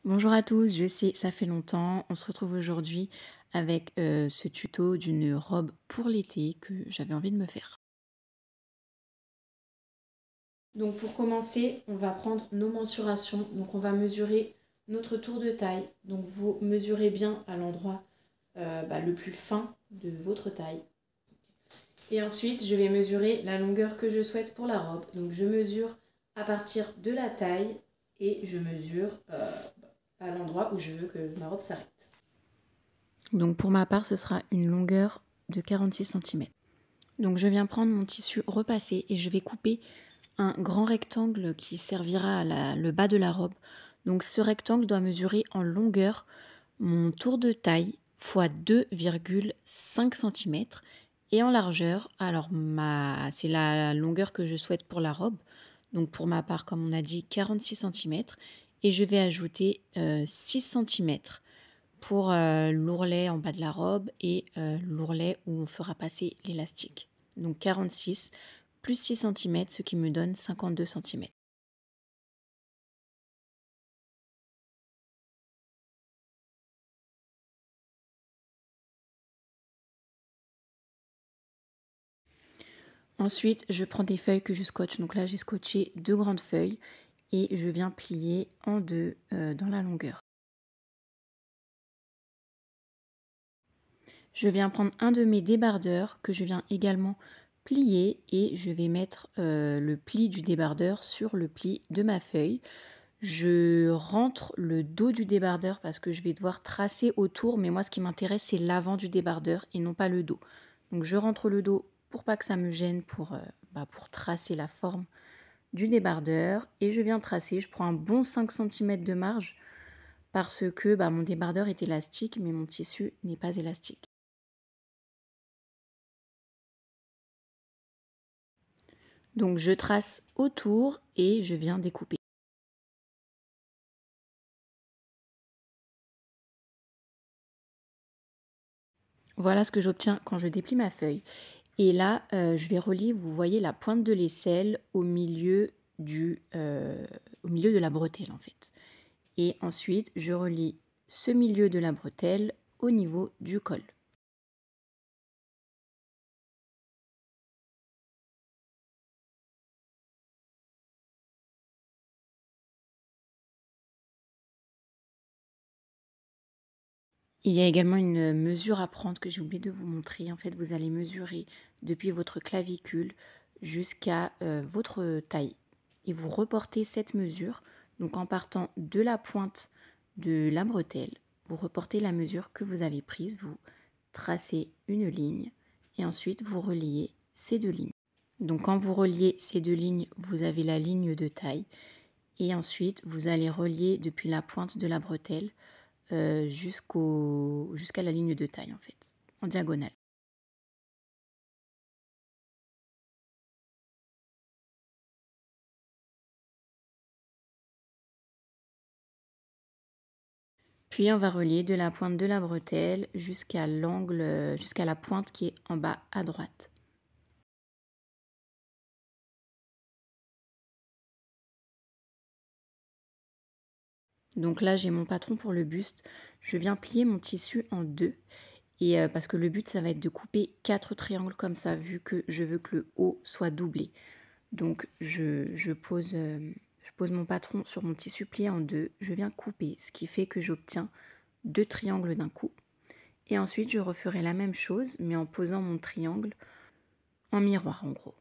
Bonjour à tous, je sais, ça fait longtemps. On se retrouve aujourd'hui avec ce tuto d'une robe pour l'été que j'avais envie de me faire. Donc pour commencer, on va prendre nos mensurations. Donc on va mesurer notre tour de taille. Donc vous mesurez bien à l'endroit le plus fin de votre taille. Et ensuite, je vais mesurer la longueur que je souhaite pour la robe. Donc je mesure à partir de la taille et je mesure à l'endroit où je veux que ma robe s'arrête. Donc pour ma part, ce sera une longueur de 46 cm. Donc je viens prendre mon tissu repassé et je vais couper un grand rectangle qui servira à le bas de la robe. Donc ce rectangle doit mesurer en longueur mon tour de taille fois 2,5 cm et en largeur, alors c'est la longueur que je souhaite pour la robe. Donc pour ma part, comme on a dit, 46 cm et je vais ajouter 6 cm pour l'ourlet en bas de la robe et l'ourlet où on fera passer l'élastique. Donc 46 plus 6 cm, ce qui me donne 52 cm. Ensuite, je prends des feuilles que je scotche. Donc là, j'ai scotché 2 grandes feuilles et je viens plier en deux dans la longueur. Je viens prendre un de mes débardeurs que je viens également plier et je vais mettre le pli du débardeur sur le pli de ma feuille. Je rentre le dos du débardeur parce que je vais devoir tracer autour, mais moi ce qui m'intéresse c'est l'avant du débardeur et non pas le dos. Donc je rentre le dos pour pas que ça me gêne pour tracer la forme du débardeur et je viens tracer, je prends un bon 5 cm de marge parce que mon débardeur est élastique mais mon tissu n'est pas élastique. Donc je trace autour et je viens découper. Voilà ce que j'obtiens quand je déplie ma feuille. Et là, je vais relier, vous voyez, la pointe de l'aisselle au milieu de la bretelle en fait. Et ensuite, je relie ce milieu de la bretelle au niveau du col. Il y a également une mesure à prendre que j'ai oublié de vous montrer. En fait, vous allez mesurer depuis votre clavicule jusqu'à votre taille. Et vous reportez cette mesure, donc en partant de la pointe de la bretelle, vous reportez la mesure que vous avez prise, vous tracez une ligne et ensuite vous reliez ces deux lignes. Donc quand vous reliez ces deux lignes, vous avez la ligne de taille et ensuite vous allez relier depuis la pointe de la bretelle jusqu'à la ligne de taille en fait, en diagonale. Puis on va relier de la pointe de la bretelle jusqu'à l'angle, jusqu'à la pointe qui est en bas à droite. Donc là j'ai mon patron pour le buste, je viens plier mon tissu en deux et parce que le but ça va être de couper 4 triangles comme ça vu que je veux que le haut soit doublé. Donc je pose mon patron sur mon tissu plié en deux, je viens couper, ce qui fait que j'obtiens 2 triangles d'un coup. Et ensuite, je referai la même chose, mais en posant mon triangle en miroir, en gros.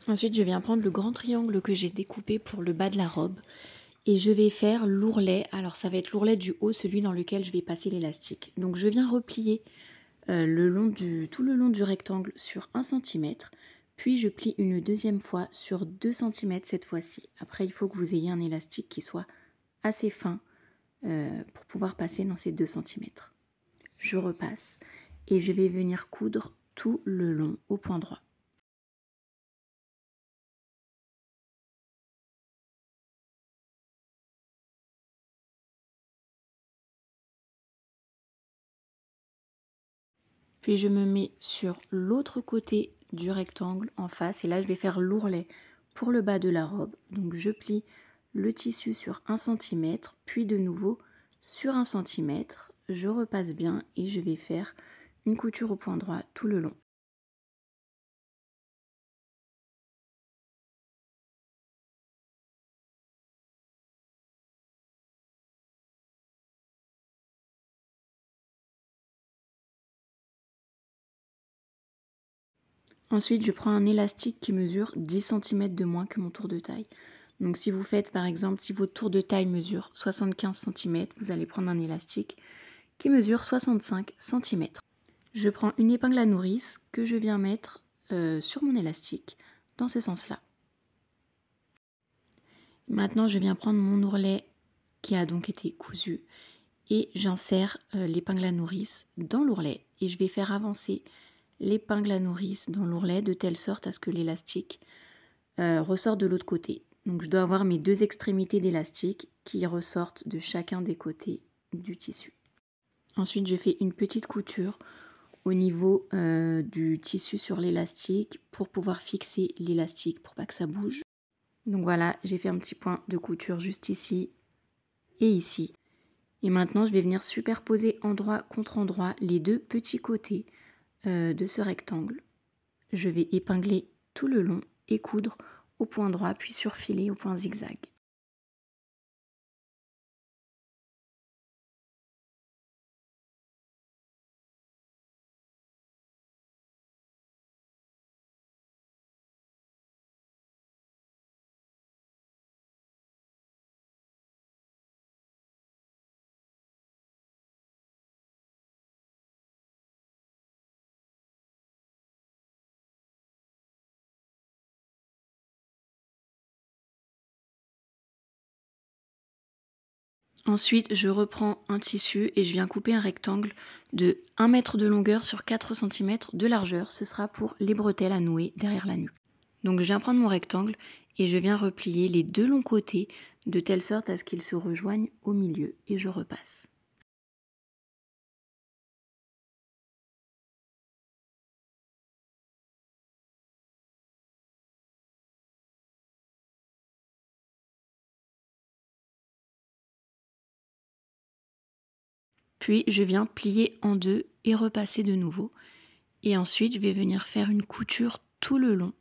Ensuite, je viens prendre le grand triangle que j'ai découpé pour le bas de la robe Et je vais faire l'ourlet. Alors ça va être l'ourlet du haut, celui dans lequel je vais passer l'élastique. Donc je viens replier tout le long du rectangle sur 1 cm. Puis je plie une deuxième fois sur 2 cm cette fois-ci. Après, il faut que vous ayez un élastique qui soit assez fin pour pouvoir passer dans ces 2 cm. Je repasse et je vais venir coudre tout le long au point droit. Puis je me mets sur l'autre côté du rectangle en face et là je vais faire l'ourlet pour le bas de la robe. Donc je plie le tissu sur 1 cm, puis de nouveau sur 1 cm. Je repasse bien et je vais faire une couture au point droit tout le long. Ensuite, je prends un élastique qui mesure 10 cm de moins que mon tour de taille. Donc si vous faites par exemple, si votre tour de taille mesure 75 cm, vous allez prendre un élastique qui mesure 65 cm. Je prends une épingle à nourrice que je viens mettre sur mon élastique dans ce sens-là. Maintenant, je viens prendre mon ourlet qui a donc été cousu et j'insère l'épingle à nourrice dans l'ourlet et je vais faire avancer l'épingle à nourrice dans l'ourlet de telle sorte à ce que l'élastique ressort de l'autre côté. Donc je dois avoir mes 2 extrémités d'élastique qui ressortent de chacun des côtés du tissu. Ensuite, je fais une petite couture au niveau du tissu sur l'élastique pour pouvoir fixer l'élastique pour pas que ça bouge. Donc voilà, j'ai fait un petit point de couture juste ici et ici. Et maintenant, je vais venir superposer endroit contre endroit les 2 petits côtés de ce rectangle. Je vais épingler tout le long et coudre au point droit puis surfiler au point zigzag. Ensuite, je reprends un tissu et je viens couper un rectangle de 1 mètre de longueur sur 4 cm de largeur. Ce sera pour les bretelles à nouer derrière la nuque. Donc je viens prendre mon rectangle et je viens replier les 2 longs côtés de telle sorte à ce qu'ils se rejoignent au milieu et je repasse. Puis je viens plier en 2 et repasser de nouveau. Et ensuite je vais venir faire une couture tout le long.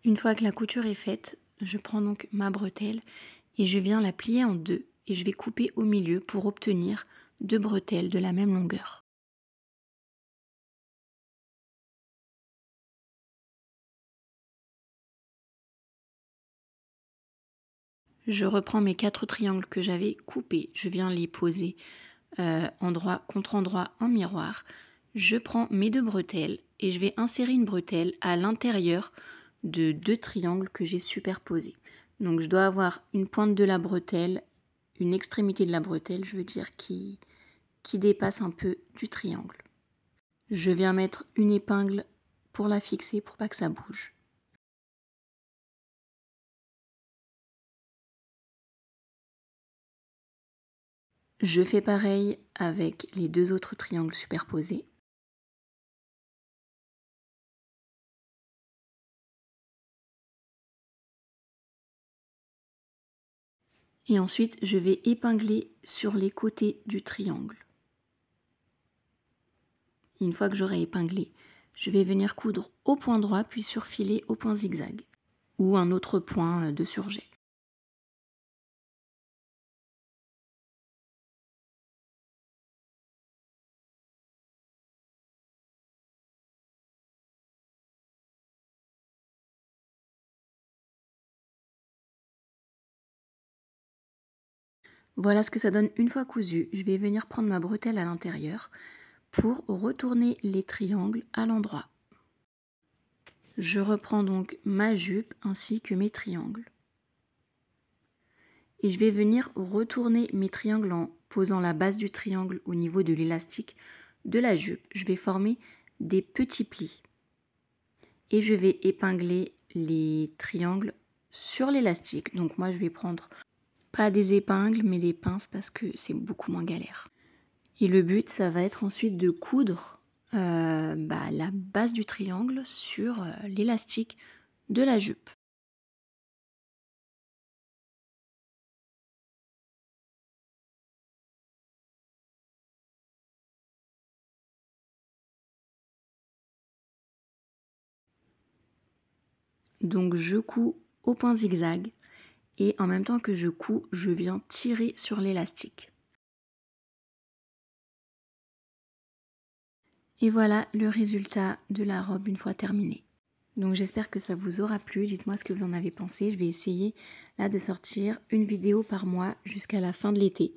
Une fois que la couture est faite, je prends donc ma bretelle et je viens la plier en 2 et je vais couper au milieu pour obtenir 2 bretelles de la même longueur. Je reprends mes 4 triangles que j'avais coupés, je viens les poser endroit contre endroit en miroir. Je prends mes 2 bretelles et je vais insérer une bretelle à l'intérieur de 2 triangles que j'ai superposés. Donc je dois avoir une pointe de la bretelle, une extrémité de la bretelle, je veux dire, qui dépasse un peu du triangle. Je viens mettre une épingle pour la fixer pour pas que ça bouge. Je fais pareil avec les 2 autres triangles superposés. Et ensuite, je vais épingler sur les côtés du triangle. Une fois que j'aurai épinglé, je vais venir coudre au point droit puis surfiler au point zigzag ou un autre point de surjet. Voilà ce que ça donne une fois cousu. Je vais venir prendre ma bretelle à l'intérieur pour retourner les triangles à l'endroit. Je reprends donc ma jupe ainsi que mes triangles. Et je vais venir retourner mes triangles en posant la base du triangle au niveau de l'élastique de la jupe. Je vais former des petits plis. Et je vais épingler les triangles sur l'élastique. Donc moi je vais prendre pas des épingles mais des pinces parce que c'est beaucoup moins galère. Et le but ça va être ensuite de coudre la base du triangle sur l'élastique de la jupe. Donc je couds au point zigzag et en même temps que je couds, je viens tirer sur l'élastique. Et voilà le résultat de la robe une fois terminée. Donc j'espère que ça vous aura plu, dites-moi ce que vous en avez pensé. Je vais essayer là de sortir une vidéo par mois jusqu'à la fin de l'été.